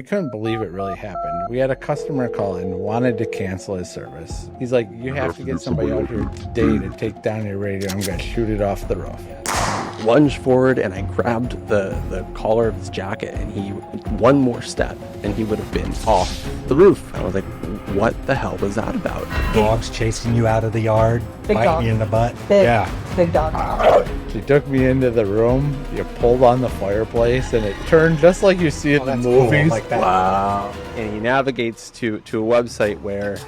couldn't believe it really happened. We had a customer call and wanted to cancel his service. He's like, you have to get somebody out here today to take down your radio. I'm going to shoot it off the roof. Lunged forward and I grabbed the collar of his jacket, and he, one more step and he would have been off the roof. I was like, what the hell was that about? Dogs chasing you out of the yard, biting you in the butt. Big dog. She took me into the room. You pulled on the fireplace and it turned just like you see it in the movies. Cool, like that. Wow. And he navigates to a website where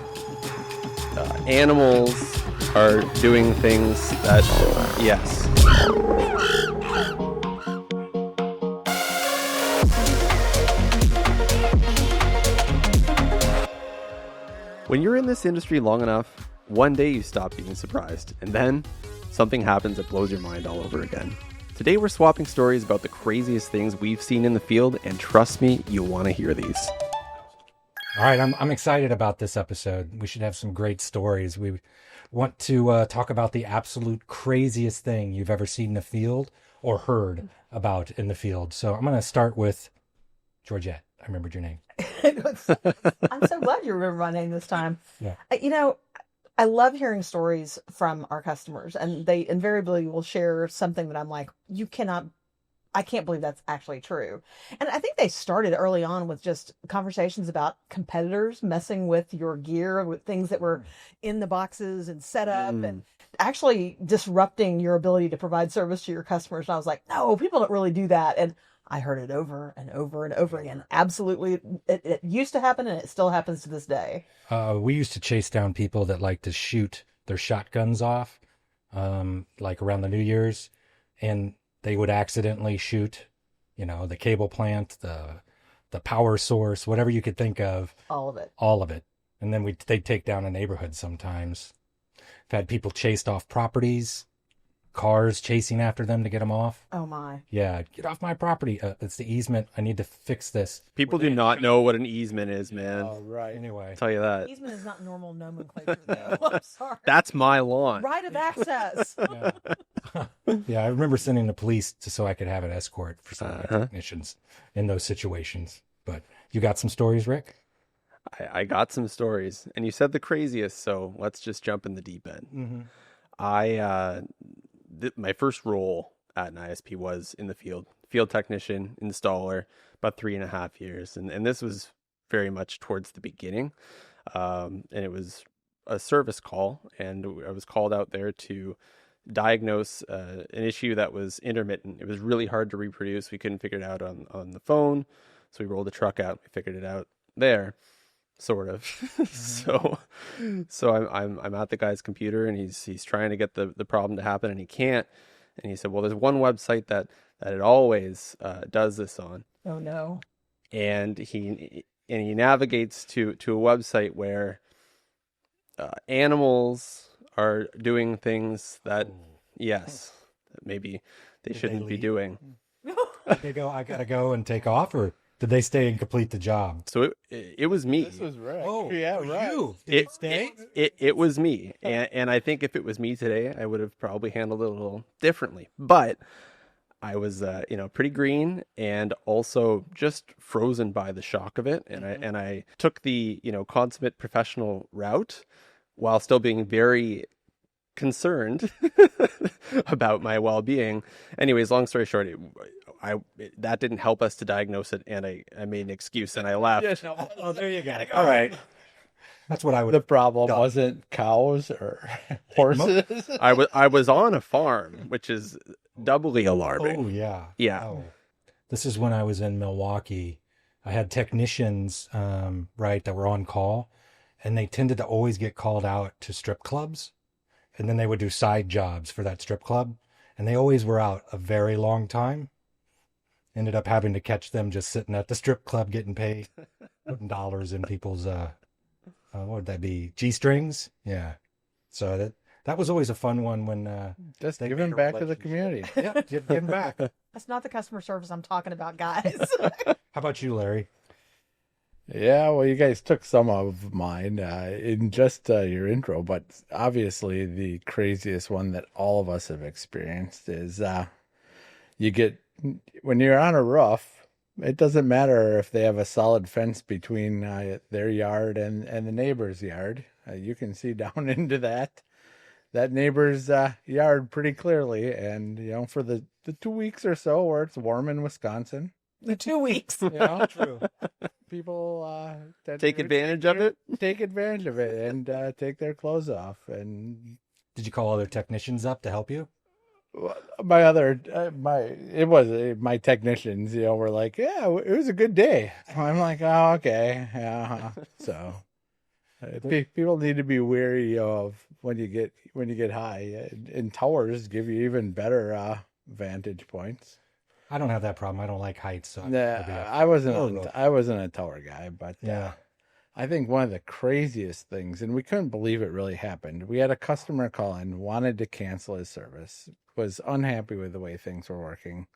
animals are doing things that, yes. When you're in this industry long enough, one day you stop being surprised, and then something happens that blows your mind all over again. Today we're swapping stories about the craziest things we've seen in the field, and trust me, you'll want to hear these. All right, I'm excited about this episode. We should have some great stories. We want to talk about the absolute craziest thing you've ever seen in the field or heard about in the field. So I'm going to start with Georgette. I remembered your name. I'm so glad you remember my name this time. Yeah. I love hearing stories from our customers, and they invariably will share something that I'm like, I can't believe that's actually true. And I think they started early on with just conversations about competitors messing with your gear, with things that were in the boxes and set up and actually disrupting your ability to provide service to your customers. And I was like, no, people don't really do that. And I heard it over and over and over again. Absolutely. It used to happen, and it still happens to this day. We used to chase down people that like to shoot their shotguns off, like around the New Year's, and they would accidentally shoot, the cable plant, the power source, whatever you could think of. All of it. All of it. And then they'd take down a neighborhood sometimes. I've had people chased off properties, cars chasing after them to get them off. Oh, my. Yeah, get off my property. It's the easement. I need to fix this. People do not know what an easement is, man. Oh, right. Anyway. I'll tell you that. Easement is not normal nomenclature, though. I'm sorry. That's my lawn. Right of access. Yeah, I remember sending the police so I could have an escort for some of the technicians in those situations. But you got some stories, Rick? I got some stories, and you said the craziest, so let's just jump in the deep end. Mm-hmm. My first role at an ISP was in the field technician, installer, about 3.5 years. And this was very much towards the beginning. And it was a service call, and I was called out there to diagnose an issue that was intermittent. It was really hard to reproduce. We couldn't figure it out on the phone. So we rolled the truck out, we figured it out there. Sort of. So I'm at the guy's computer, and he's trying to get the problem to happen, and he can't. And he said, well, there's one website that it always does this on. Oh, no. And he navigates to a website where animals are doing things that, yes, that maybe they shouldn't be doing. They go, I gotta go and take off, or did they stay and complete the job? So it was me. This was Rick. Oh, yeah, right. You. Did it stay? It was me. And I think if it was me today, I would have probably handled it a little differently. But I was, pretty green and also just frozen by the shock of it. And I took the, consummate professional route while still being very concerned about my well-being. Anyways, long story short, that didn't help us to diagnose it, and I made an excuse and I left. Yes. Oh, there you go. All right. That's what I would. The problem wasn't cows or horses. I was on a farm, which is doubly alarming. Oh, yeah. Yeah. Oh. This is when I was in Milwaukee. I had technicians, that were on call, and they tended to always get called out to strip clubs. And then they would do side jobs for that strip club. And they always were out a very long time. Ended up having to catch them just sitting at the strip club getting paid, putting dollars in people's, what would that be? G-strings? Yeah. So that was always a fun one when... just giving back to the community. Yeah, giving back. That's not the customer service I'm talking about, guys. How about you, Larry? Yeah, well, you guys took some of mine in just your intro, but obviously the craziest one that all of us have experienced is when you're on a roof It doesn't matter if they have a solid fence between their yard and the neighbor's yard. You can see down into that neighbor's yard pretty clearly. And, for the 2 weeks or so where it's warm in Wisconsin, The 2 weeks. True. people tend Take to advantage of it. Take advantage of it and take their clothes off. And Did you call other technicians up to help you? my technicians, were like, yeah, it was a good day. I'm like, oh, okay. Yeah. So people need to be wary of when you get high, and towers give you even better vantage points. I don't have that problem. I don't like heights. So I wasn't a tower guy, but yeah. I think one of the craziest things, and we couldn't believe it really happened. We had a customer call in, wanted to cancel his service, was unhappy with the way things were working.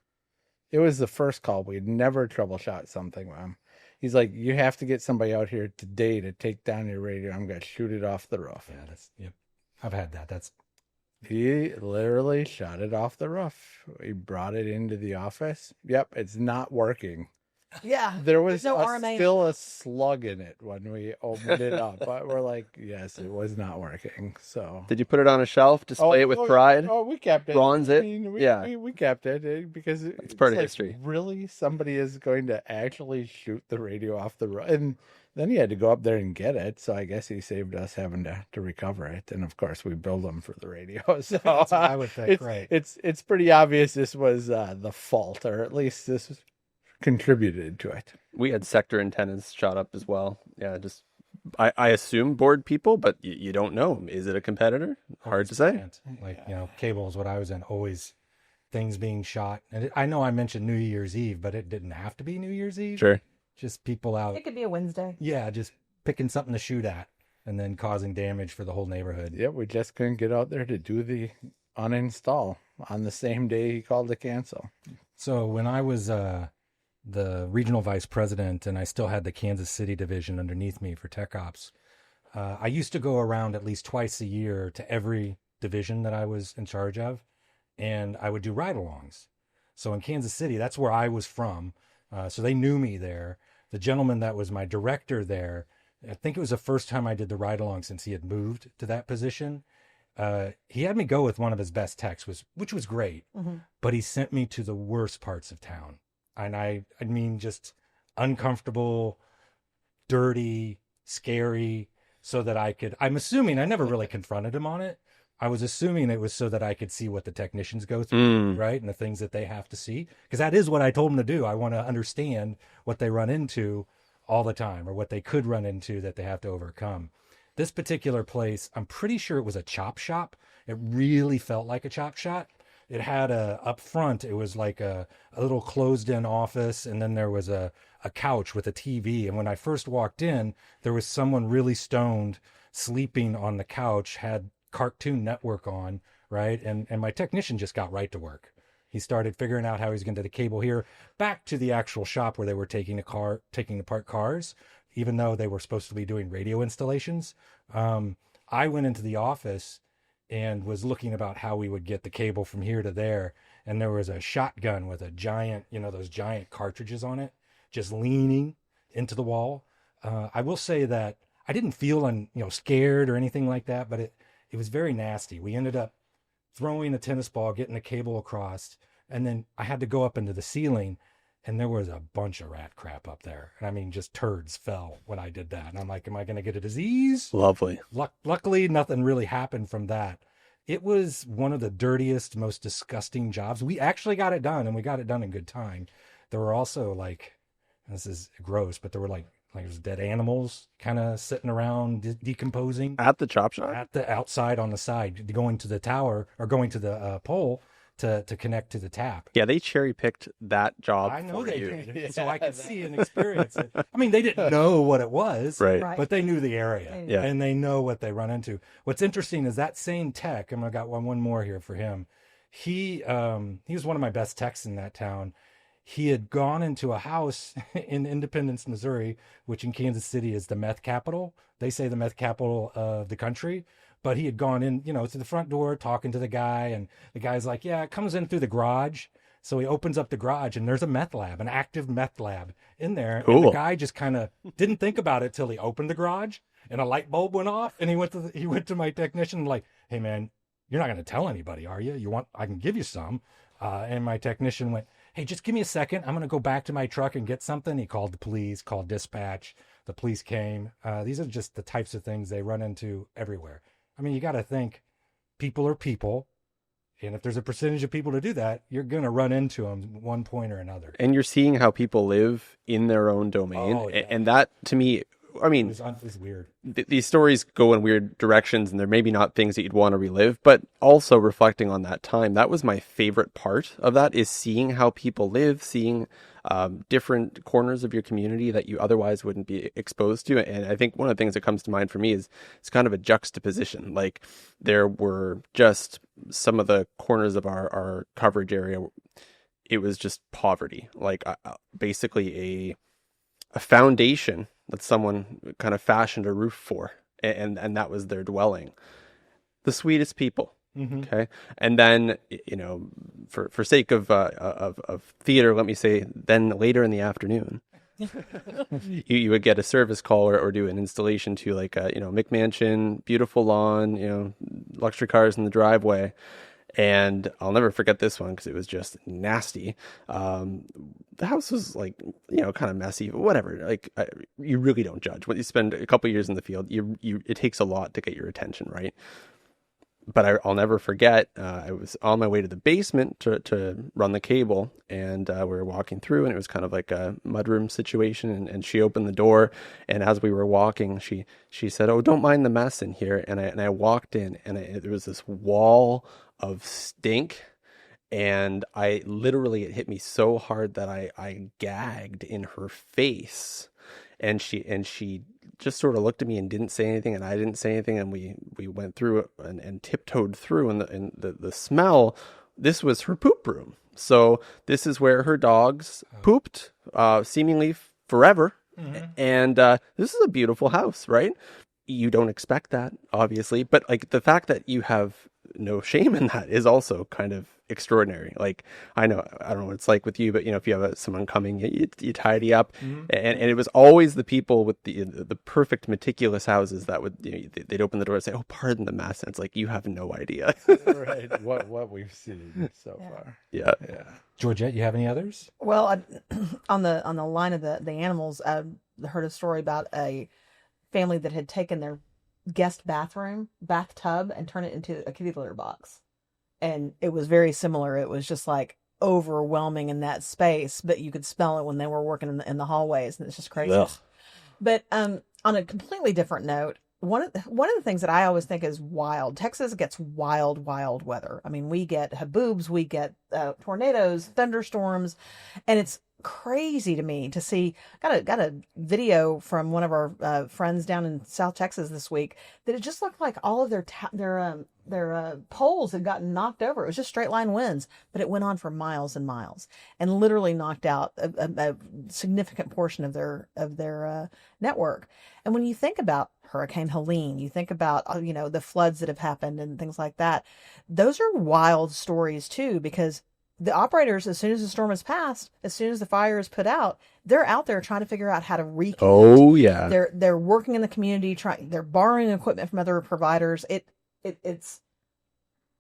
It was the first call. We'd never troubleshot something with him. He's like, you have to get somebody out here today to take down your radio. I'm going to shoot it off the roof. Yeah, yep. I've had that. He literally shot it off the roof. He brought it into the office. Yep, it's not working. Yeah. There was no RMA. still a slug in it when we opened it up. But we're like, yes, it was not working. So Did you put it on a shelf, display it with pride? Oh, we kept it. Bronze it? We kept it because it's part of like, history. Really, somebody is going to actually shoot the radio off the roof, and then he had to go up there and get it. So I guess he saved us having to recover it, and of course we billed him for the radio. So That's what I would think, right? It's pretty obvious this was the fault, or at least this was contributed to it. We had sector antennas shot up as well. Yeah, just I assume bored people, but you don't know. Is it a competitor? Hard to say. Like, cable is what I was in, always things being shot. And I know I mentioned New Year's Eve, but it didn't have to be New Year's Eve. Sure. Just people out. It could be a Wednesday. Yeah, just picking something to shoot at and then causing damage for the whole neighborhood. Yeah, we just couldn't get out there to do the uninstall on the same day he called to cancel. So when I was the regional vice president and I still had the Kansas City division underneath me for tech ops, I used to go around at least twice a year to every division that I was in charge of, and I would do ride-alongs. So in Kansas City, that's where I was from. So they knew me there. The gentleman that was my director there, I think it was the first time I did the ride-along since he had moved to that position. He had me go with one of his best techs, which was great, but he sent me to the worst parts of town. And I mean, just uncomfortable, dirty, scary, so that I'm assuming, I never really confronted him on it. I was assuming it was so that I could see what the technicians go through, right? And the things that they have to see. Because that is what I told them to do. I want to understand what they run into all the time, or what they could run into that they have to overcome. This particular place, I'm pretty sure it was a chop shop. It really felt like a chop shop. It had up front, it was like a little closed in office, and then there was a couch with a TV. And when I first walked in, there was someone really stoned sleeping on the couch, had Cartoon Network on, right? And my technician just got right to work. He started figuring out how he's going to get the cable here back to the actual shop where they were taking apart cars, even though they were supposed to be doing radio installations. I went into the office and was looking about how we would get the cable from here to there. And there was a shotgun with a giant, those giant cartridges on it, just leaning into the wall. I will say that I didn't feel scared or anything like that, but it was very nasty. We ended up throwing a tennis ball, getting the cable across, and then I had to go up into the ceiling, and there was a bunch of rat crap up there. And I mean, just turds fell when I did that. And I'm like, am I going to get a disease? Lovely. Luckily, nothing really happened from that. It was one of the dirtiest, most disgusting jobs. We actually got it done, and we got it done in good time. There were also this is gross, but there were like there's dead animals kind of sitting around decomposing. At the chop shop? At the outside on the side, going to the tower or going to the pole to connect to the tap. Yeah, they cherry picked that job. I know for they you. did, so I could see and experience it. I mean, they didn't know what it was, right? But they knew the area, yeah, and they know what they run into. What's interesting is that same tech. And I got one more here for him. He was one of my best techs in that town. He had gone into a house in Independence, Missouri, which in Kansas City is the meth capital. They say the meth capital of the country. But he had gone in, to the front door talking to the guy. And the guy's like, yeah, it comes in through the garage. So he opens up the garage and there's a meth lab, an active meth lab in there. And Cool. the guy just kind of didn't think about it till he opened the garage and a light bulb went off. And he went to my technician like, hey man, you're not going to tell anybody, are you? I can give you some. And my technician went, hey, just give me a second. I'm going to go back to my truck and get something. He called the police, called dispatch. The police came. These are just the types of things they run into everywhere. I mean, you got to think people are people. And if there's a percentage of people to do that, you're going to run into them one point or another. And you're seeing how people live in their own domain. Oh, yeah. And that, to me, I mean, It was weird. these stories go in weird directions, and they're maybe not things that you'd want to relive, but also reflecting on that time. That was my favorite part of that, is seeing how people live, seeing different corners of your community that you otherwise wouldn't be exposed to. And I think one of the things that comes to mind for me is it's kind of a juxtaposition. Like, there were just some of the corners of our coverage area, it was just poverty, like basically a foundation that someone kind of fashioned a roof for, and that was their dwelling. The sweetest people. Mm-hmm. Okay. And then, for sake of theater, let me say, then later in the afternoon, you would get a service call or do an installation to, like, McMansion, beautiful lawn, luxury cars in the driveway. And I'll never forget this one because it was just nasty. The house was, like, kind of messy, whatever. Like, you really don't judge. When you spend a couple years in the field, it takes a lot to get your attention, right? But I'll never forget, I was on my way to the basement to run the cable, and we were walking through, and it was kind of like a mudroom situation, and she opened the door, and as we were walking, she said, "Oh, don't mind the mess in here," and I walked in, and there was this wall of stink, and it hit me so hard that I gagged in her face, and she just sort of looked at me and didn't say anything, and I didn't say anything, and we went through it and tiptoed through, and the smell, this was her poop room. So this is where her dogs pooped, seemingly forever. Mm-hmm. And this is a beautiful house, right? You don't expect that, obviously, but, like, the fact that you have no shame in that is also kind of extraordinary. Like, I don't know what it's like with you, but if you have someone coming, you tidy up. Mm-hmm. and it was always the people with the perfect meticulous houses that would, they'd open the door and say, "Oh, pardon the mess," and it's like, you have no idea. Right. What we've seen so far. Yeah. Georgette, you have any others? Well, on the line of the animals, I heard a story about a family that had taken their guest bathtub and turned it into a kitty litter box. And it was very similar. It was just, like, overwhelming in that space, but you could smell it when they were working in the hallways, and it's just crazy. Ugh. But on a completely different note, one of the things that I always think is wild. Texas gets wild weather. I mean, we get haboobs, we get tornadoes, thunderstorms, and it's crazy to me to see. Got a video from one of our friends down in South Texas this week that it just looked like all of their poles had gotten knocked over. It was just straight line winds, but it went on for miles and miles and literally knocked out a significant portion of their network. And when you think about Hurricane Helene, you think about the floods that have happened and things like that. Those are wild stories too, because the operators, as soon as the storm has passed, as soon as the fire is put out, they're out there trying to figure out how to reconnect. Oh yeah, they're working in the community, they're borrowing equipment from other providers. It's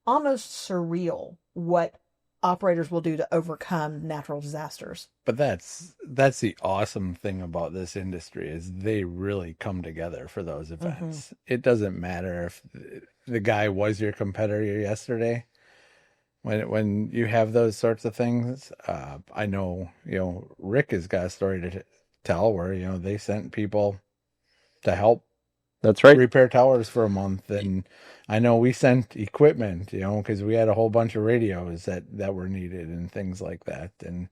almost surreal what operators will do to overcome natural disasters. But that's the awesome thing about this industry, is they really come together for those events. Mm-hmm. It doesn't matter if the guy was your competitor yesterday. When you have those sorts of things, I know, Rick has got a story to tell where, they sent people to help. That's right. Repair towers for a month. And I know we sent equipment, because we had a whole bunch of radios that were needed and things like that. And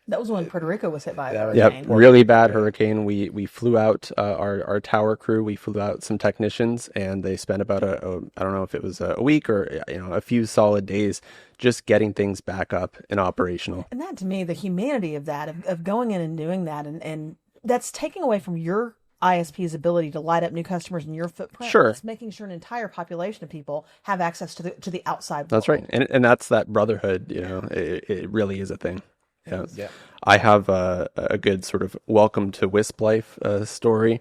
that was when Puerto Rico was hit by a hurricane. Yep, really bad hurricane. We flew out our tower crew. We flew out some technicians, and they spent about I don't know if it was a week or a few solid days just getting things back up and operational. And that, to me, the humanity of that, of going in and doing that, and that's taking away from your ISP's ability to light up new customers in your footprint. Sure. It's making sure an entire population of people have access to the outside world. That's right. And that's that brotherhood, it really is a thing. Yeah. Yeah. I have a good sort of welcome to Wisp life story.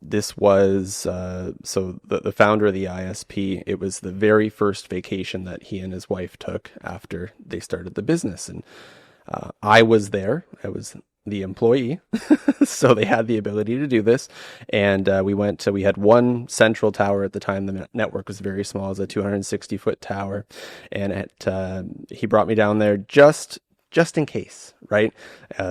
This was, so the founder of the ISP, it was the very first vacation that he and his wife took after they started the business. And I was there. I was the employee. So they had the ability to do this. And we had one central tower at the time. The network was very small. It was a 260-foot tower. And he brought me down there just in case, right?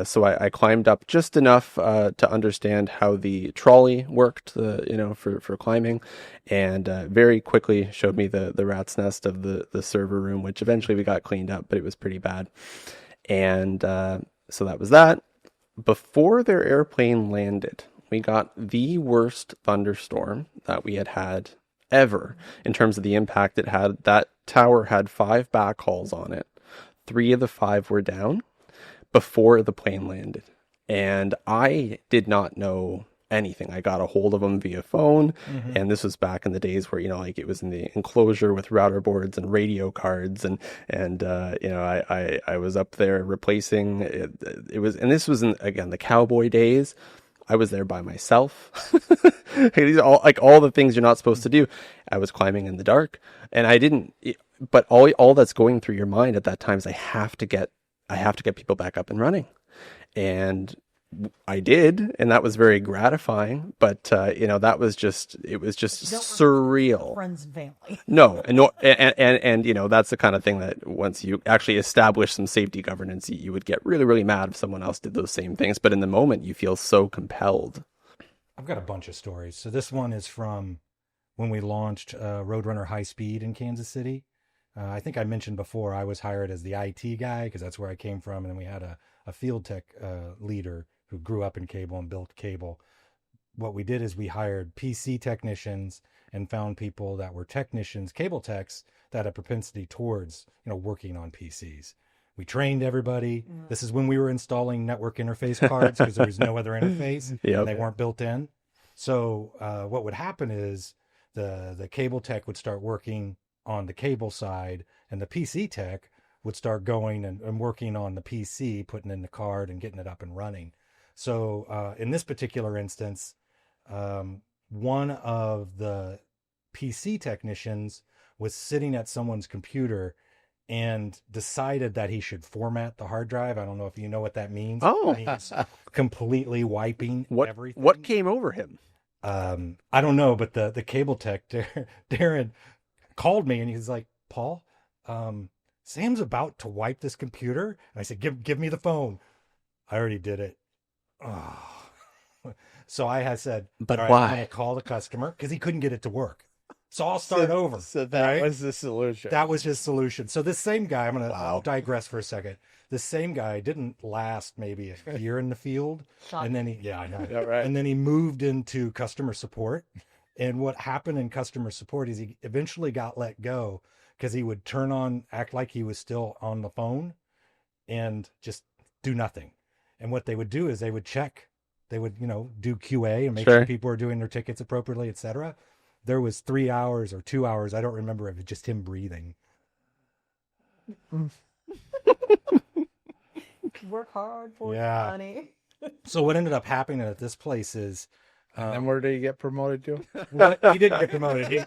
So I climbed up just enough to understand how the trolley worked, for climbing, and very quickly showed me the rat's nest of the server room, which eventually we got cleaned up, but it was pretty bad. And so that was that. Before their airplane landed, we got the worst thunderstorm that we had ever in terms of the impact it had. That tower had 5 backhauls on it. 3 of the 5 were down before the plane landed. And I did not know anything. I got a hold of them via phone. Mm-hmm. And this was back in the days where, it was in the enclosure with router boards and radio cards. And I was up there replacing it was, and this was again, the cowboy days. I was there by myself. These are all the things you're not supposed to do. I was climbing in the dark, and I didn't, but all that's going through your mind at that time is I have to get people back up and running. And I did, and that was very gratifying, but it was just surreal. Friends and family. No, and that's the kind of thing that once you actually establish some safety governance, you would get really, really mad if someone else did those same things. But in the moment, you feel so compelled. I've got a bunch of stories. So this one is from when we launched Roadrunner High Speed in Kansas City. I think I mentioned before I was hired as the IT guy because that's where I came from, and then we had a field tech leader who grew up in cable and built cable. What we did is we hired PC technicians and found people that were technicians, cable techs, that had a propensity towards, working on PCs. We trained everybody. Mm. This is when we were installing network interface cards because there was no other interface. Yep. And they weren't built in. So what would happen is the cable tech would start working on the cable side, and the PC tech would start going and working on the PC, putting in the card and getting it up and running. So in this particular instance, one of the PC technicians was sitting at someone's computer and decided that he should format the hard drive. I don't know if you know what that means. Oh, he's completely wiping everything. What came over him? I don't know, but the cable tech, Darren, called me and he's like, Paul, Sam's about to wipe this computer. And I said, give me the phone. I already did it. Oh. So I had said, but all right, why? I'm going to call the customer because he couldn't get it to work. So I'll start over. So that was the solution. That was his solution. So this same guy, I'm going to digress for a second. This same guy didn't last maybe a year in the field. Shocking. And then I know. Yeah, right. And then he moved into customer support. And what happened in customer support is he eventually got let go because he would act like he was still on the phone and just do nothing. And what they would do is they would check, they would, do QA and make sure people are doing their tickets appropriately, etc. There was 3 hours or 2 hours. I don't remember if it's just him breathing. Work hard for your money. So what ended up happening at this place is, and where did he get promoted to? Well, he didn't get promoted. He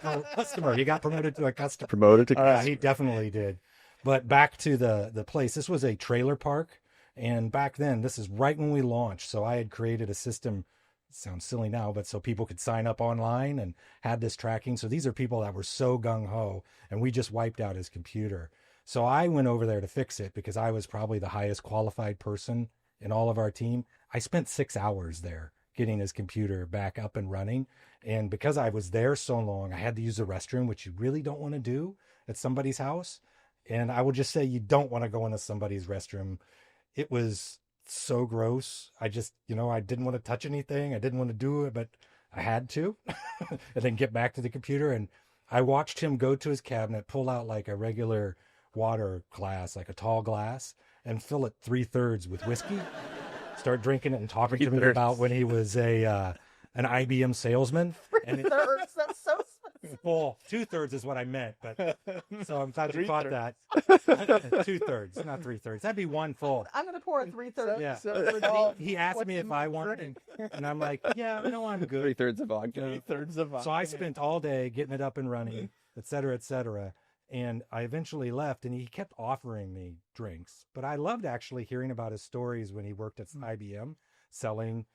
got promoted to a customer. Promoted to customer. He definitely did. But back to the place. This was a trailer park. And back then, this is right when we launched. So I had created a system, it sounds silly now, but so people could sign up online and had this tracking. So these are people that were so gung-ho, and we just wiped out his computer. So I went over there to fix it because I was probably the highest qualified person in all of our team. I spent 6 hours there getting his computer back up and running. And because I was there so long, I had to use the restroom, which you really don't want to do at somebody's house. And I will just say you don't want to go into somebody's restroom. It was so gross. I just, I didn't want to touch anything. I didn't want to do it, but I had to. And then get back to the computer. And I watched him go to his cabinet, pull out like a regular water glass, like a tall glass, and fill it 3/3 with whiskey. Start drinking it and talking to me about when he was a an IBM salesman. And it, Thirds, that's so specific. well, 2/3 is what I meant, but so I'm glad you caught that. 2/3, not 3/3. That'd be one full. I'm going to pour a 3/3. Yeah. So He asked what's me if in I the wanted, drink? and I'm like, yeah, no, I'm good. 3/3 of vodka. 3/3 of So I spent all day getting it up and running, et cetera, et cetera. And I eventually left, and he kept offering me drinks. But I loved actually hearing about his stories when he worked at IBM, selling.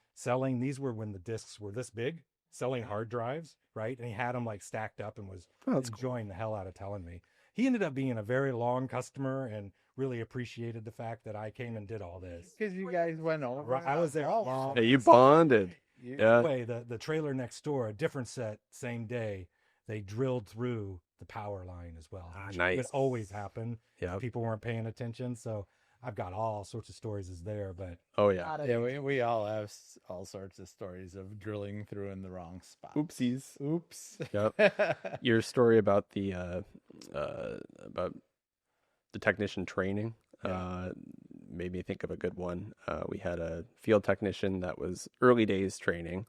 These were when the discs were this big, selling hard drives, right? And he had them like stacked up and was enjoying the hell out of telling me. He ended up being a very long customer and really appreciated the fact that I came and did all this. Because you guys went over. I was there all long. Hey, you bonded. Yeah. Anyway, the trailer next door, a different set, same day, they drilled through the power line as well. Ah, which nice. would always happen. Yeah. People weren't paying attention. So I've got all sorts of stories is there, but Oh yeah. Got it. Yeah, we all have all sorts of stories of drilling through in the wrong spot. Oopsies. Oops. Yep. Your story about the technician training made me think of a good one. We had a field technician that was early days training,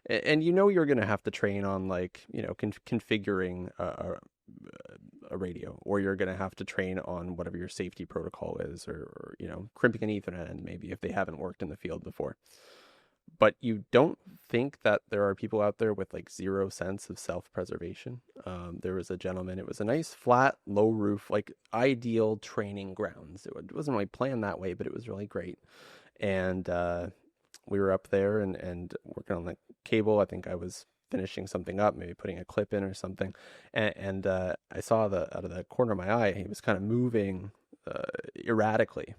and you're going to have to train on configuring a radio, or you're going to have to train on whatever your safety protocol is, or crimping an Ethernet end maybe if they haven't worked in the field before. But you don't think that there are people out there with like zero sense of self-preservation. There was a gentleman, it was a nice flat, low roof, like ideal training grounds. It wasn't really planned that way, but it was really great. And we were up there and working on the cable. I think I was finishing something up, maybe putting a clip in or something. And I saw out of the corner of my eye, he was kind of moving erratically.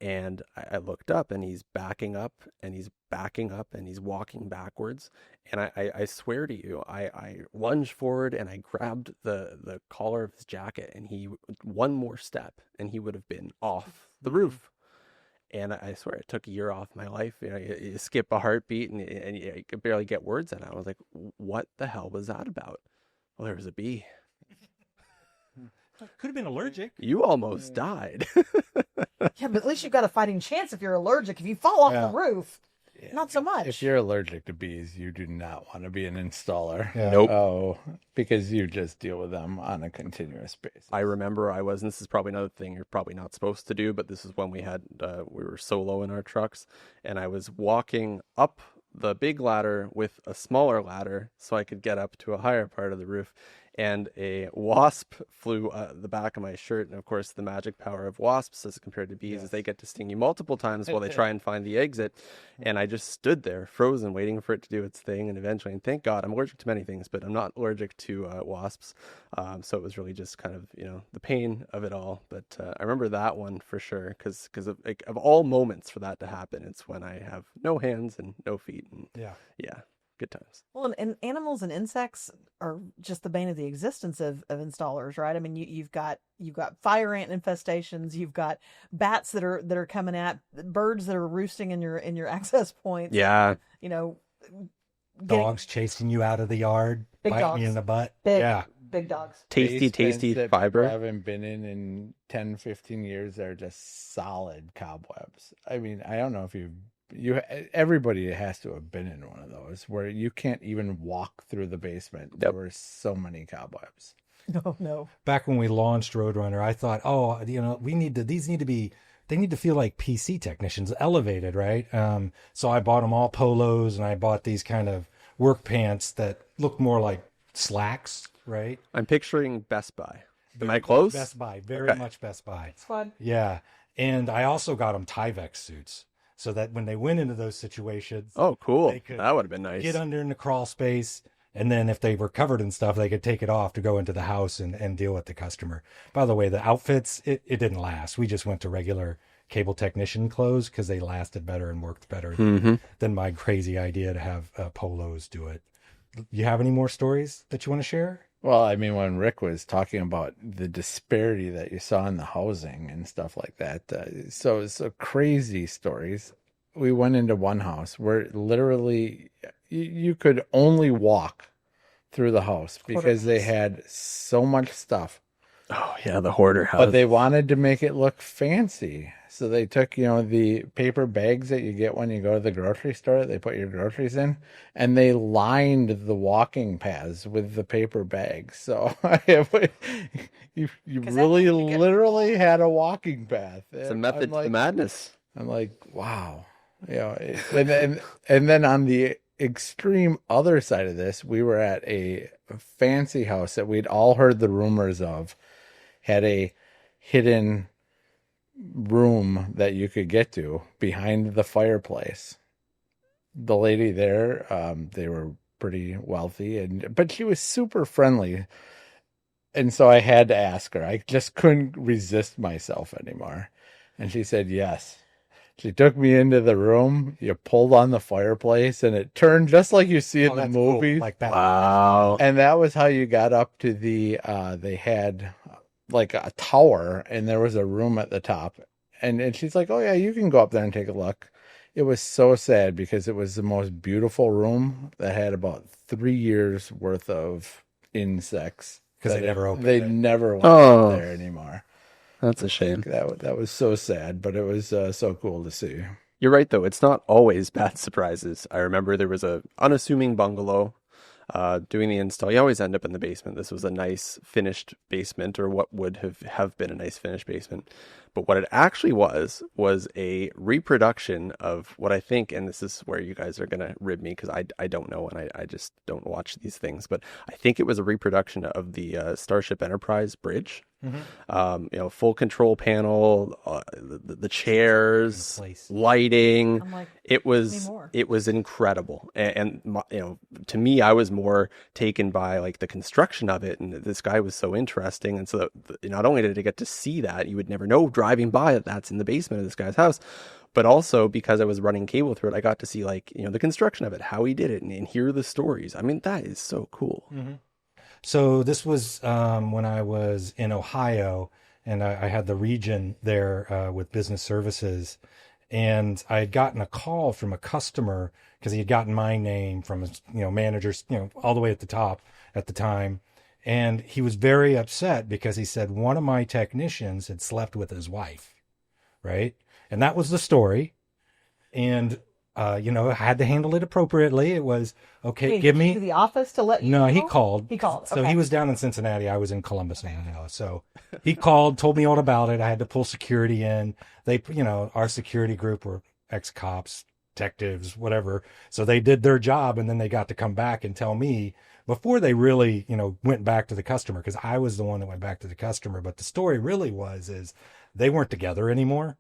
And I looked up, and he's backing up, and he's backing up, and he's walking backwards. And I swear to you, I lunged forward, and I grabbed the collar of his jacket, and one more step, and he would have been off the roof. And I swear it took a year off my life. You skip a heartbeat, and you could barely get words out. I was like, what the hell was that about? Well, there was a bee. could have been allergic. You almost died. Yeah, but at least you've got a fighting chance if you're allergic. If you fall off Yeah. the roof, not so much. If you're allergic to bees, you do not want to be an installer. Yeah. Nope. Oh, because you just deal with them on a continuous basis. I remember and this is probably another thing you're probably not supposed to do, but this is when we were solo in our trucks, and I was walking up the big ladder with a smaller ladder so I could get up to a higher part of the roof. And a wasp flew the back of my shirt. And of course, the magic power of wasps as compared to bees is they get to sting you multiple times while they try and find the exit. And I just stood there frozen, waiting for it to do its thing. And eventually, and thank God, I'm allergic to many things, but I'm not allergic to wasps. So it was really just kind of, the pain of it all. But I remember that one for sure, because of all moments for that to happen, it's when I have no hands and no feet. And yeah. Good times. Well, and animals and insects are just the bane of the existence of installers, right? I mean, you've got fire ant infestations, you've got bats that are coming at, birds that are roosting in your access points. Yeah. Dogs chasing you out of the yard, Big biting dogs. you in the butt. Big, Yeah. big dogs. Tasty Basements that fiber. people haven't been in 10, 15 years are just solid cobwebs. I mean, I don't know if everybody has to have been in one of those where you can't even walk through the basement. Yep. There were so many cobwebs. No. Back when we launched Roadrunner, I thought, they need to feel like PC technicians, elevated, right? So I bought them all polos, and I bought these kind of work pants that looked more like slacks, right? I'm picturing Best Buy. Am I close? Best Buy, very Okay. much Best Buy. It's fun. Yeah. And I also got them Tyvek suits so that when they went into those situations, Oh, cool. They could That would have been nice. get under in the crawl space. And then if they were covered in stuff, they could take it off to go into the house and deal with the customer. By the way, the outfits, it didn't last. We just went to regular cable technician clothes because they lasted better and worked better than my crazy idea to have polos do it. You have any more stories that you want to share? Well, I mean, when Rick was talking about the disparity that you saw in the housing and stuff like that, so crazy stories. We went into one house where literally you could only walk through the house because they had so much stuff. Oh, yeah, the hoarder house. But they wanted to make it look fancy. So they took, the paper bags that you get when you go to the grocery store, they put your groceries in, and they lined the walking paths with the paper bags. So you really literally had a walking path. It's a method to the madness. I'm like, wow. And then on the extreme other side of this, we were at a fancy house that we'd all heard the rumors of, had a hidden room that you could get to behind the fireplace. The lady there, they were pretty wealthy, but she was super friendly. And so I had to ask her. I just couldn't resist myself anymore. And she said, yes. She took me into the room. You pulled on the fireplace and it turned just like you see in the movies. Cool. Like that. Wow. And that was how you got up to they had like a tower and there was a room at the top. And she's like, oh yeah, you can go up there and take a look. It was so sad because it was the most beautiful room that had about 3 years worth of insects. Because they never opened They it. never went up there anymore. That's a shame. That was so sad, but it was so cool to see. You're right, though. It's not always bad surprises. I remember there was a unassuming bungalow doing the install. You always end up in the basement. This was a nice finished basement, or what would have been a nice finished basement. But what it actually was a reproduction of what I think, and this is where you guys are going to rib me because I don't know and I just don't watch these things, but I think it was a reproduction of the Starship Enterprise bridge. Mm-hmm. Full control panel, the chairs, lighting. I'm like, it was incredible. And to me, I was more taken by like the construction of it. And this guy was so interesting. And so not only did I get to see that, you would never know driving by that's in the basement of this guy's house, but also because I was running cable through it, I got to see the construction of it, how he did it, and hear the stories. I mean, that is so cool. Mm-hmm. So this was when I was in Ohio, and I had the region there with business services, and I had gotten a call from a customer because he had gotten my name from his managers, all the way at the top at the time, and he was very upset because he said one of my technicians had slept with his wife, right? And that was the story, and I had to handle it appropriately. It was, okay, Wait, give me to the office to let you No, know? he called. He called. So okay. he was down in Cincinnati. I was in Columbus, Ohio. So he called, told me all about it. I had to pull security in. They, our security group were ex-cops, detectives, whatever. So they did their job, and then they got to come back and tell me before they really, went back to the customer, because I was the one that went back to the customer. But the story really is they weren't together anymore,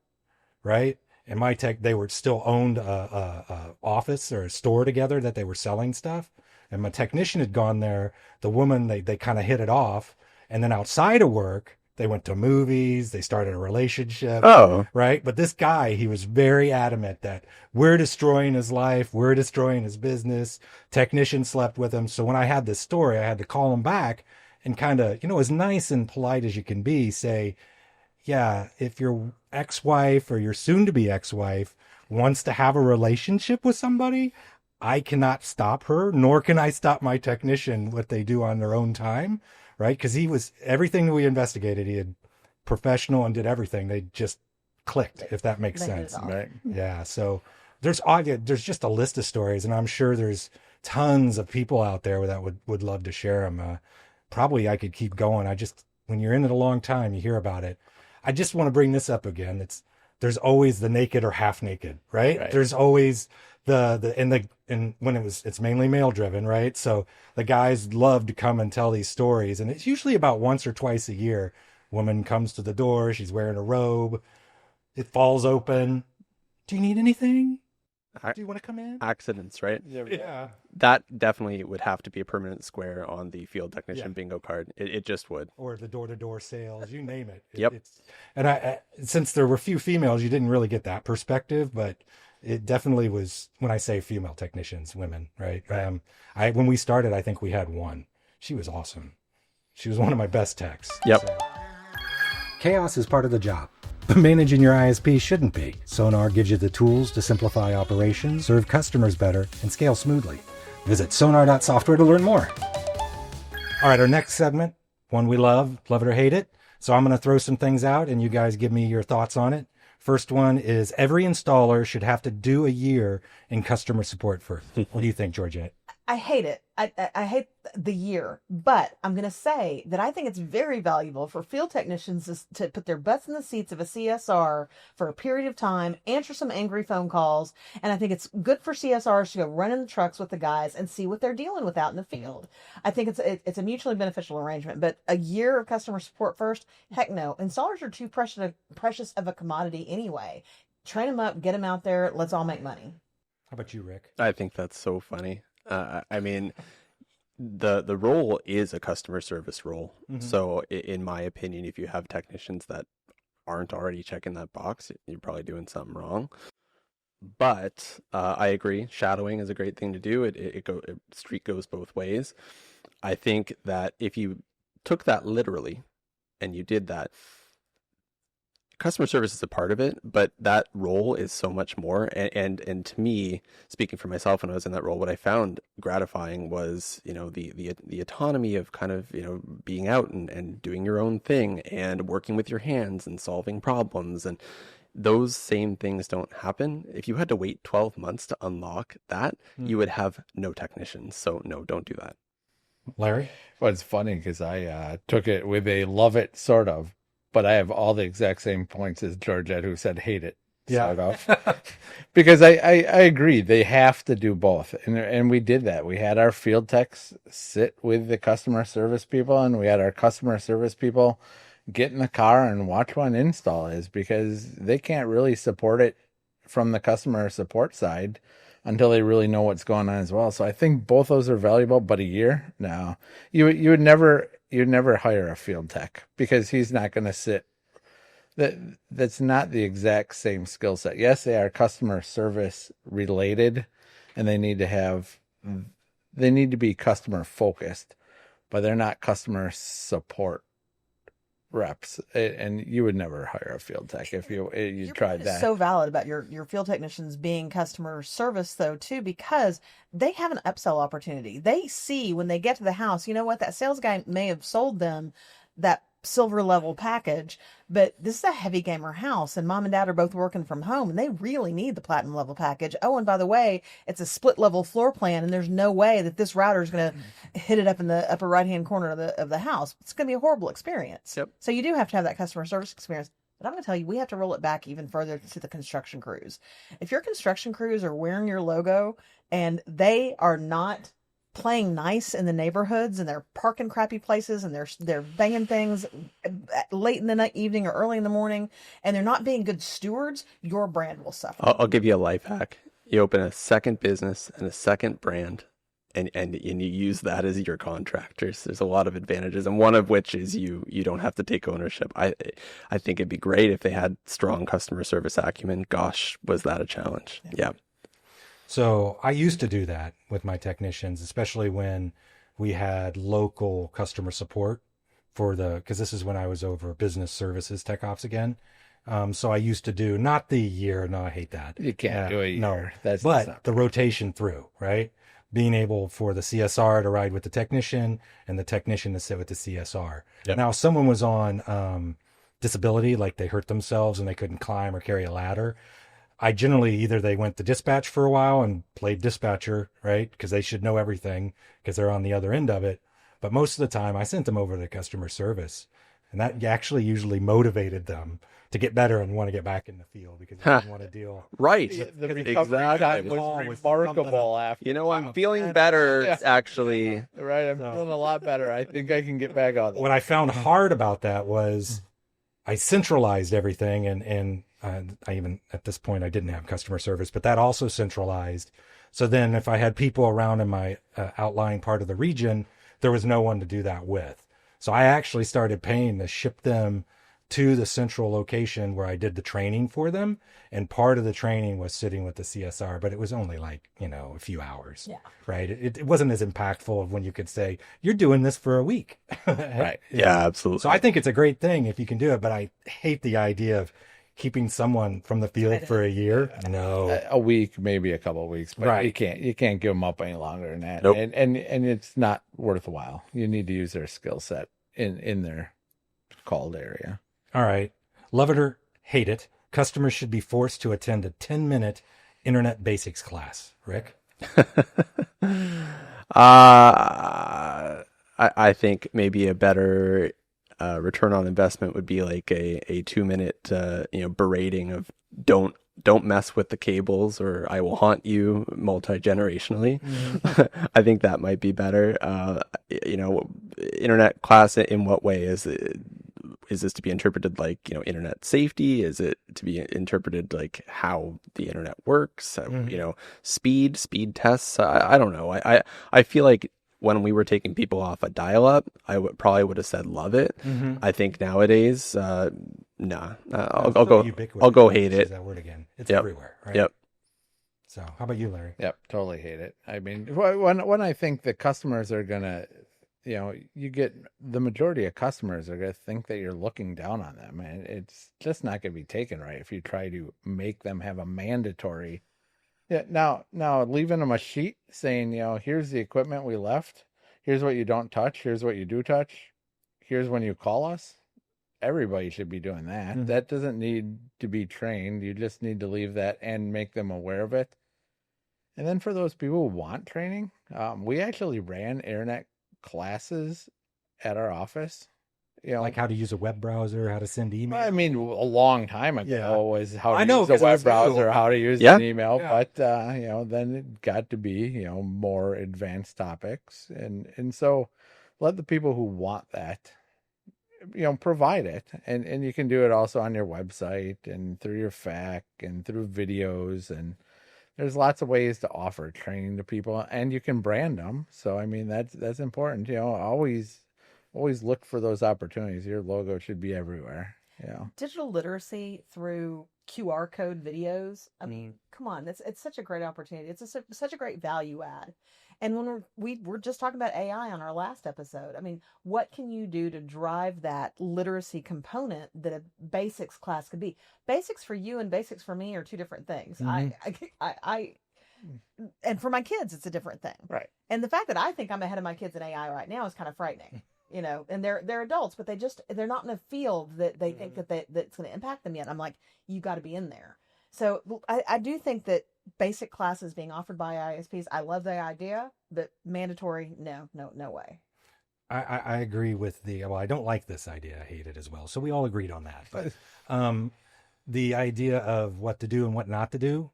right? And my tech, they were still owned a office or a store together that they were selling stuff. And my technician had gone there. The woman, they kind of hit it off. And then outside of work, they went to movies. They started a relationship. Oh. Right. But this guy, he was very adamant that we're destroying his life. We're destroying his business. Technician slept with him. So when I had this story, I had to call him back and kind of, as nice and polite as you can be, say, yeah, if your ex-wife or your soon-to-be ex-wife wants to have a relationship with somebody, I cannot stop her, nor can I stop my technician what they do on their own time, right? Because he was, everything we investigated, he had professional and did everything. They just clicked, if that makes sense. Right. Yeah, so there's just a list of stories, and I'm sure there's tons of people out there that would love to share them. Probably I could keep going. When you're in it a long time, you hear about it. I just want to bring this up again. There's always the naked or half naked, right? There's always it's mainly male driven, right? So the guys love to come and tell these stories, and it's usually about once or twice a year. Woman comes to the door, she's wearing a robe, it falls open. Do you need anything? Do you want to come in? Accidents, right? Yeah. That definitely would have to be a permanent square on the field technician bingo card. It just would. Or the door-to-door sales, you name it. Yep. And I since there were few females, you didn't really get that perspective, but it definitely was, when I say female technicians, women, right? When we started, I think we had one. She was awesome. She was one of my best techs. Yep. So. Chaos is part of the job. But managing your ISP shouldn't be. Sonar gives you the tools to simplify operations, serve customers better, and scale smoothly. Visit sonar.software to learn more. All right, our next segment, one we love it or hate it. So I'm going to throw some things out, and you guys give me your thoughts on it. First one is every installer should have to do a year in customer support first. What do you think, Georgette? I hate it. I hate the year, but I'm going to say that I think it's very valuable for field technicians to put their butts in the seats of a CSR for a period of time, answer some angry phone calls, and I think it's good for CSRs to go run in the trucks with the guys and see what they're dealing with out in the field. I think it's a mutually beneficial arrangement, but a year of customer support first, heck no. Installers are too precious of a commodity anyway. Train them up, get them out there, let's all make money. How about you, Rick? I think that's so funny. I mean, the role is a customer service role. Mhm. So in my opinion, if you have technicians that aren't already checking that box, you're probably doing something wrong. But I agree, shadowing is a great thing to do. Street goes both ways. I think that if you took that literally and you did that, customer service is a part of it, but that role is so much more. And to me, speaking for myself, when I was in that role, what I found gratifying was, the autonomy of kind of, being out and doing your own thing and working with your hands and solving problems. And those same things don't happen. If you had to wait 12 months to unlock that, you would have no technicians. So no, don't do that. Larry? Well, it's funny because I took it with a love it sort of, but I have all the exact same points as Georgette, who said hate it. Yeah. Sort of. Because I agree, they have to do both, and we did that. We had our field techs sit with the customer service people, and we had our customer service people get in the car and watch what an install is, because they can't really support it from the customer support side until they really know what's going on as well. So I think both those are valuable, but a year, no. You'd never hire a field tech, because he's not going to sit. That's not the exact same skill set. Yes, they are customer service related, and they need to be customer focused, but they're not customer support reps. And you would never hire a field tech if you tried that. So valid about your field technicians being customer service though too, because they have an upsell opportunity. They see when they get to the house, you know what, that sales guy may have sold them that silver level package, but this is a heavy gamer house and mom and dad are both working from home and they really need the platinum level package. Oh, and by the way, it's a split level floor plan and there's no way that this router is going to hit it up in the upper right hand corner of the house. It's going to be a horrible experience. Yep. So you do have to have that customer service experience. But I'm going to tell you, we have to roll it back even further to the construction crews. If your construction crews are wearing your logo and they are not playing nice in the neighborhoods and they're parking crappy places and they're banging things late in the night, evening or early in the morning, and they're not being good stewards, your brand will suffer. I'll give you a life hack. You open a second business and a second brand, and you use that as your contractors. There's a lot of advantages, and one of which is you don't have to take ownership. I think it'd be great if they had strong customer service acumen. Gosh, was that a challenge? Yeah. So I used to do that with my technicians, especially when we had local customer support because this is when I was over business services tech ops again. So I used to do not the year. No, I hate that. You can't do a year. No, That's but not the rotation through, right? Being able for the CSR to ride with the technician and the technician to sit with the CSR. Yep. Now, if someone was on disability, like they hurt themselves and they couldn't climb or carry a ladder, I generally either they went to dispatch for a while and played dispatcher, right? Because they should know everything because they're on the other end of it. But most of the time I sent them over to customer service, and that actually usually motivated them to get better and want to get back in the field because they didn't want to deal. Right. the recovery time was remarkable after. I'm feeling better, Yeah. actually. Right, I'm feeling a lot better. I think I can get back on that. What I found hard about that was I centralized everything, and I even at this point I didn't have customer service, but that also centralized. So then if I had people around in my outlying part of the region, there was no one to do that with. So I actually started paying to ship them to the central location where I did the training for them. And part of the training was sitting with the CSR, but it was only like, a few hours. Yeah. Right. It wasn't as impactful of when you could say, you're doing this for a week. Right. Yeah, absolutely. So I think it's a great thing if you can do it, but I hate the idea of keeping someone from the field for a year. No. A week, maybe a couple of weeks, but Right. you can't give them up any longer than that. Nope. And it's not worthwhile. You need to use their skill set in their called area. All right. Love it or hate it. Customers should be forced to attend a 10-minute internet basics class. Rick? I think maybe a better return on investment would be like a 2-minute berating of don't mess with the cables or I will haunt you multi-generationally. I think that might be better. Internet class, in what way is this to be interpreted like, internet safety? Is it to be interpreted like how the internet works? Speed tests? I don't know. I feel like when we were taking people off a dial-up, I would have said love it. I think nowadays, nah. I'll go hate it. That word again. It's everywhere, right? Yep. So, how about you, Larry? Yep, totally hate it. I mean, when I think the customers are gonna, you get the majority of customers are gonna think that you're looking down on them, and it's just not gonna be taken right if you try to make them have a mandatory. Yeah, now leaving them a sheet saying, here's the equipment we left. Here's what you don't touch. Here's what you do touch. Here's when you call us. Everybody should be doing that. That doesn't need to be trained. You just need to leave that and make them aware of it. And then for those people who want training, we actually ran internet classes at our office. Like how to use a web browser, how to send email. I mean, a long time ago was how to use a 'cause web browser, how to use an email. Yeah. But then it got to be more advanced topics, and so let the people who want that provide it, and you can do it also on your website and through your FAQ and through videos, and there's lots of ways to offer training to people, and you can brand them. So I mean that's important. Always look for those opportunities. Your logo should be everywhere. Digital literacy through QR code videos. I mean, come on, it's such a great opportunity. It's such a great value add. And when we were just talking about AI on our last episode, I mean, what can you do to drive that literacy component that a basics class could be? Basics for you and basics for me are two different things. I and for my kids, it's a different thing. Right. And the fact that I think I'm ahead of my kids in AI right now is kind of frightening. And they're adults, but they're not in a field that they think that's going to impact them yet. I'm like, you got to be in there. So I do think that basic classes being offered by ISPs, I love the idea, but mandatory, no way. I agree with I don't like this idea. I hate it as well. So we all agreed on that. But the idea of what to do and what not to do,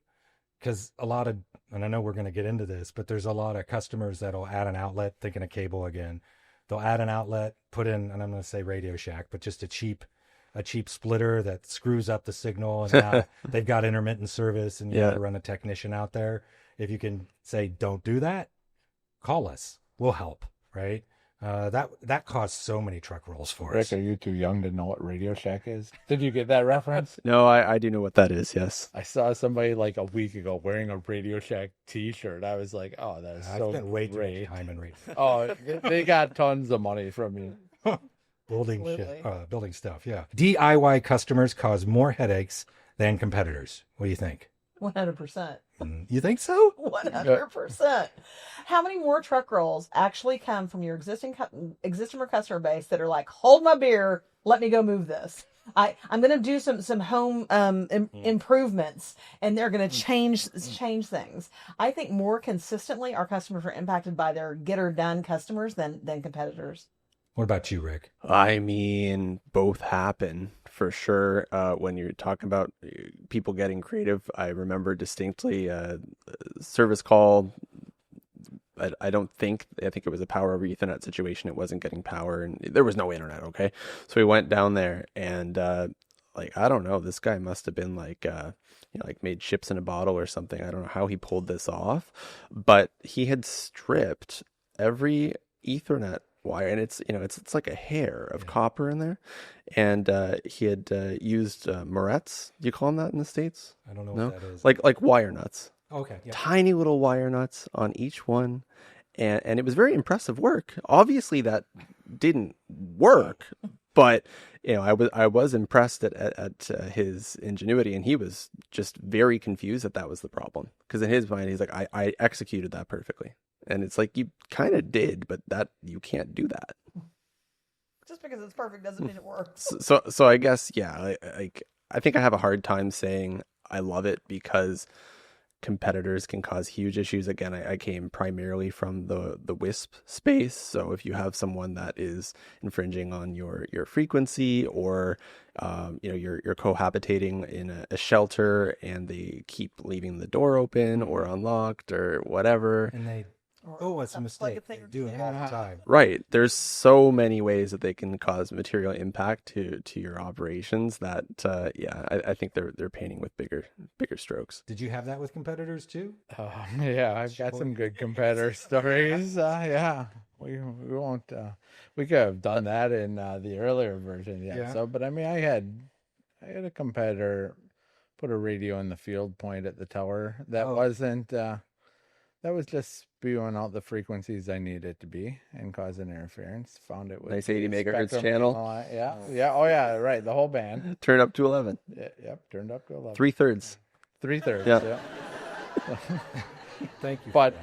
because and I know we're going to get into this, but there's a lot of customers that'll add an outlet, thinking of cable again. They'll add an outlet, put in, and I'm going to say Radio Shack, but just a cheap splitter that screws up the signal, and now they've got intermittent service, and you got to run a technician out there. If you can say, don't do that, call us. We'll help, right? That caused so many truck rolls for us. Rick, are you too young to know what Radio Shack is? Did you get that reference? No, I do know what that is, yes. I saw somebody like a week ago wearing a Radio Shack t-shirt. I was like, oh, that is so spent way too great. much time in radio. Oh, they got tons of money from you. Building stuff, yeah. DIY customers cause more headaches than competitors. What do you think? 100%. You think so? 100%. How many more truck rolls actually come from your existing customer base that are like, hold my beer, let me go move this? I'm going to do some home improvements, and they're going to change things. I think more consistently our customers are impacted by their get or done customers than competitors. What about you, Rick? I mean, both happen for sure. When you're talking about people getting creative, I remember distinctly a service call. I think it was a power over Ethernet situation. It wasn't getting power, and there was no internet. Okay, so we went down there, and I don't know, this guy must have been like made chips in a bottle or something. I don't know how he pulled this off, but he had stripped every Ethernet wire, and it's like a hair of copper in there, and he had used Moretz. Do you call them that in the States? I don't know what that is. Like wire nuts. Okay. Yeah. Tiny little wire nuts on each one, and it was very impressive work. Obviously that didn't work, but I was impressed at his ingenuity, and he was just very confused that was the problem, because in his mind he's like, I executed that perfectly. And it's like, you kind of did, but that you can't do that. Just because it's perfect doesn't mean it works. So I guess, yeah, like I think I have a hard time saying I love it because competitors can cause huge issues. Again, I came primarily from the Wisp space. So if you have someone that is infringing on your frequency, or you're cohabitating in a shelter and they keep leaving the door open or unlocked or whatever. And they, oh, it's a mistake. They do it all the time. Right. There's so many ways that they can cause material impact to your operations that, I think they're painting with bigger strokes. Did you have that with competitors too? Yeah, I've got some good competitor stories. Yeah, we won't. We could have done that in the earlier version. Yeah. So, but I mean, I had a competitor put a radio in the field point at the tower that wasn't. That was just spewing out the frequencies I needed to be and causing interference. Found it with nice 80 megahertz spectrum channel. Yeah. Oh yeah, right. The whole band. Turned up to 11. Yep, turned up to 11. 3/3. 3/3. Yeah. Thank you. But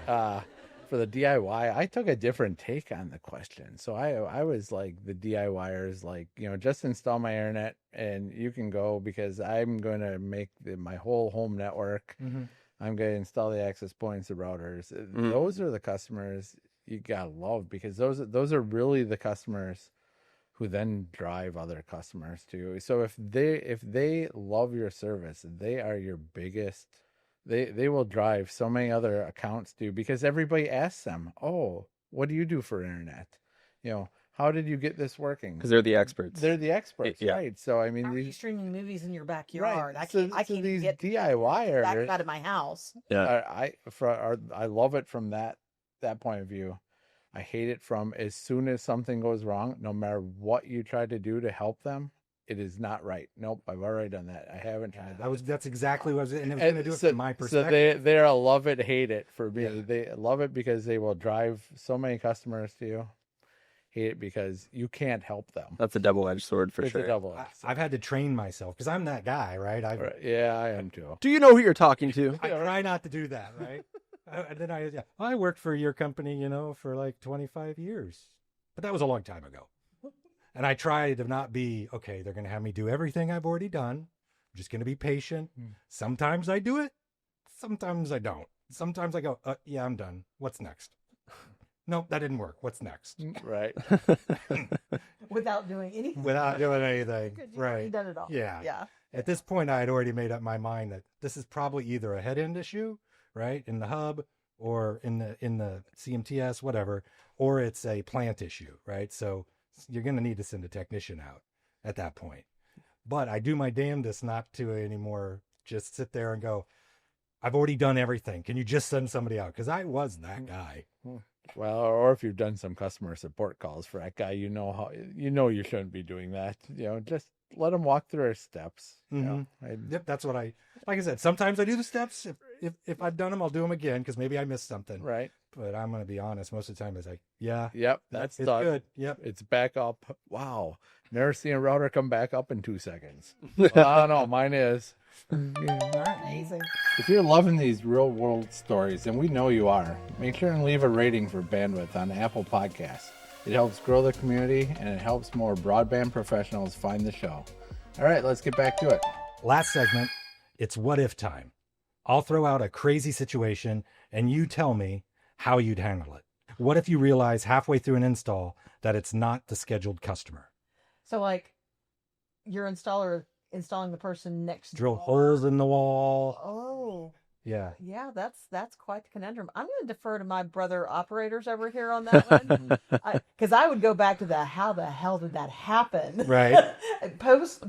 for the DIY, I took a different take on the question. So I was like the DIYers, like, just install my internet and you can go, because I'm going to make my whole home network. Mm-hmm. I'm going to install the access points, the routers. Those are the customers you got to love, because those are really the customers who then drive other customers too. So if they love your service, they are your biggest. They will drive so many other accounts too, because everybody asks them, "Oh, what do you do for internet? How did you get this working?" Because they're the experts. They're the experts, yeah. Right? So I mean, how are you streaming movies in your backyard? Right. I can't these get DIYers back out of my house. Yeah. I love it from that point of view. I hate it from as soon as something goes wrong, no matter what you try to do to help them, it is not right. Nope, I've already done that. I haven't tried that. That's exactly what I was, and it was going to do it from my So perspective. they're a love it, hate it for me. Yeah. They love it because they will drive so many customers to you. Hate it because you can't help them. That's a double-edged sword for It's sure. a double-edged sword. I've had to train myself because I'm that guy, right? Yeah, I am too. Do you know who you're talking to? I try not to do that, right? And then I worked for your company, for like 25 years, but that was a long time ago. And I try to not be, okay, they're going to have me do everything I've already done. I'm just going to be patient. Sometimes I do it. Sometimes I don't. Sometimes I go, yeah, I'm done. What's next? Nope, that didn't work. What's next? Right. Without doing anything. Without doing anything. You've Right. done it all. Yeah. Yeah. At this point, I had already made up my mind that this is probably either a head-end issue, right, in the hub or in the CMTS, whatever, or it's a plant issue, right? So you're going to need to send a technician out at that point. But I do my damnedest not to anymore just sit there and go, I've already done everything. Can you just send somebody out? Because I was that guy. Well, or if you've done some customer support calls for that guy, you shouldn't be doing that. Just let them walk through our steps. Yep, that's what like I said, sometimes I do the steps. If I've done them, I'll do them again because maybe I missed something. Right. But I'm going to be honest, most of the time it's like, yeah. Yep, that's it's done. good. Yep. It's back up. Wow. Never seen a router come back up in 2 seconds. Well, I don't know. Mine is. All right. Amazing. If you're loving these real world stories, and we know you are, make sure and leave a rating for Bandwidth on Apple Podcasts. It helps grow the community, and it helps more broadband professionals find the show. All right, let's get back to it. Last segment, it's what if time. I'll throw out a crazy situation, and you tell me how you'd handle it. What if you realize halfway through an install that it's not the scheduled customer? So, like, your installer installing the person next Drill door. holes in the wall. Oh, Yeah. yeah, that's quite the conundrum. I'm going to defer to my brother operators over here on that one, because I would go back to how the hell did that happen? Right. post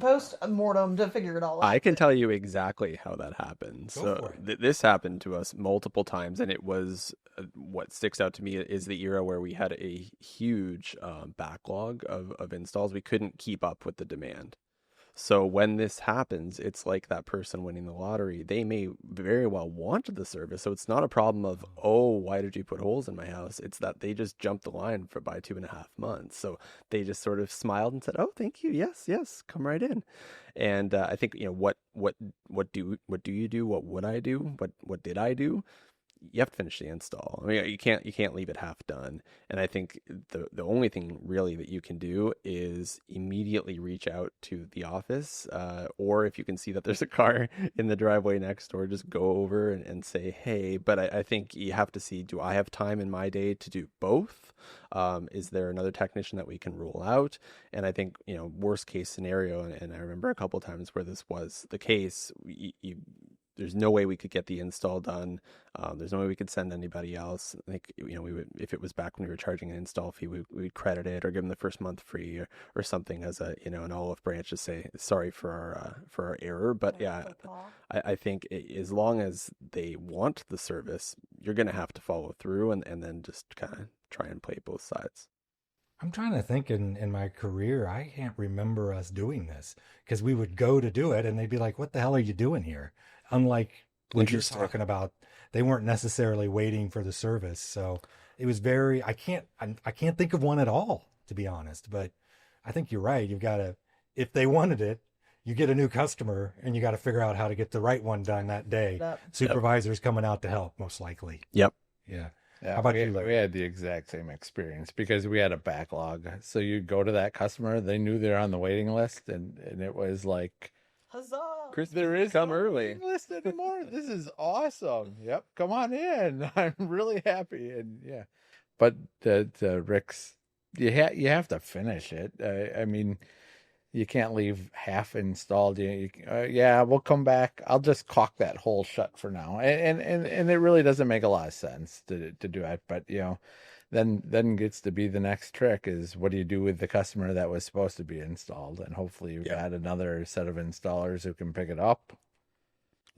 mortem to figure it all out. I can tell you exactly how that happened. Go So for it. this happened to us multiple times, and it was what sticks out to me is the era where we had a huge backlog of installs. We couldn't keep up with the demand. So when this happens, it's like that person winning the lottery. They may very well want the service. So it's not a problem of, oh, why did you put holes in my house? It's that they just jumped the line by 2.5 months. So they just sort of smiled and said, oh, thank you. Yes, come right in. And I think, what do you do? What would I do? What did I do? you have to finish the install. I mean, you can't leave it half done. And I think the only thing really that you can do is immediately reach out to the office, or if you can see that there's a car in the driveway next door, just go over and say, hey. But I think you have to see, do I have time in my day to do both? Is there another technician that we can rule out? And I think, worst case scenario, and I remember a couple times where this was the case, there's no way we could get the install done. There's no way we could send anybody else. I think, we would, if it was back when we were charging an install fee, we'd credit it or give them the first month free or something as an olive branch to say, sorry for our error. But yeah, I think as long as they want the service, you're going to have to follow through and then just kind of try and play both sides. I'm trying to think in my career, I can't remember us doing this because we would go to do it and they'd be like, what the hell are you doing here? Unlike what you're talking about, they weren't necessarily waiting for the service. So it was I can't think of one at all, to be honest, but I think you're right. You've got to, if they wanted it, you get a new customer and you got to figure out how to get the right one done that day. Supervisor's coming out to help, most likely. Yep. Yeah. Yeah, how about you, Larry? We had the exact same experience because we had a backlog. So you'd go to that customer, they knew they're on the waiting list, and it was like, huzzah! There is come no early waiting list anymore. This is awesome. Yep, come on in. I'm really happy. And yeah, but to Rick's, you have to finish it. I mean, you can't leave half installed. Yeah, we'll come back. I'll just caulk that hole shut for now. And it really doesn't make a lot of sense to do it. But then gets to be the next trick is what do you do with the customer that was supposed to be installed? And hopefully you've got another set of installers who can pick it up.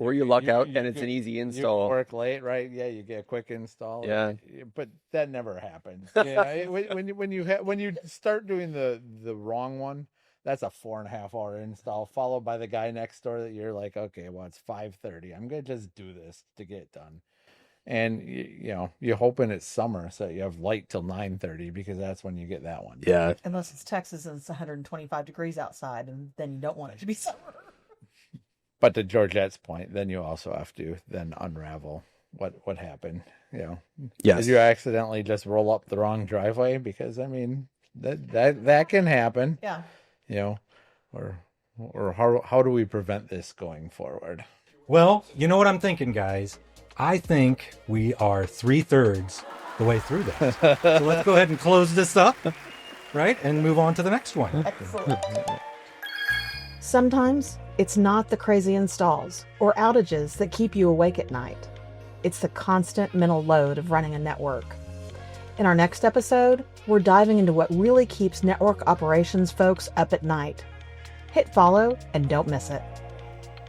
Or you luck out and it's an easy install. You work late, right? Yeah, you get a quick install. Yeah, but that never happens. Yeah, when you start doing the wrong one, that's a 4.5 hour install, followed by the guy next door that you're like, okay, well, it's 5:30. I'm gonna just do this to get it done. And you're hoping it's summer, so you have light till 9:30 because that's when you get that one. Yeah. Unless it's Texas and it's 125 degrees outside, and then you don't want it to be summer. But to Georgette's point, then you also have to then unravel what happened. Yes. Did you accidentally just roll up the wrong driveway? Because I mean that can happen. Yeah. Or how do we prevent this going forward? Well, you know what I'm thinking, guys. I think we are 3/3 the way through this. So let's go ahead and close this up, right? And move on to the next one. Excellent. Sometimes it's not the crazy installs or outages that keep you awake at night. It's the constant mental load of running a network. In our next episode, we're diving into what really keeps network operations folks up at night. Hit follow and don't miss it.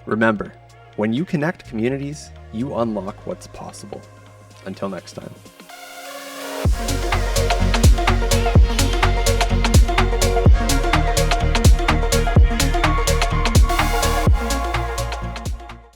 Remember, when you connect communities, you unlock what's possible. Until next time.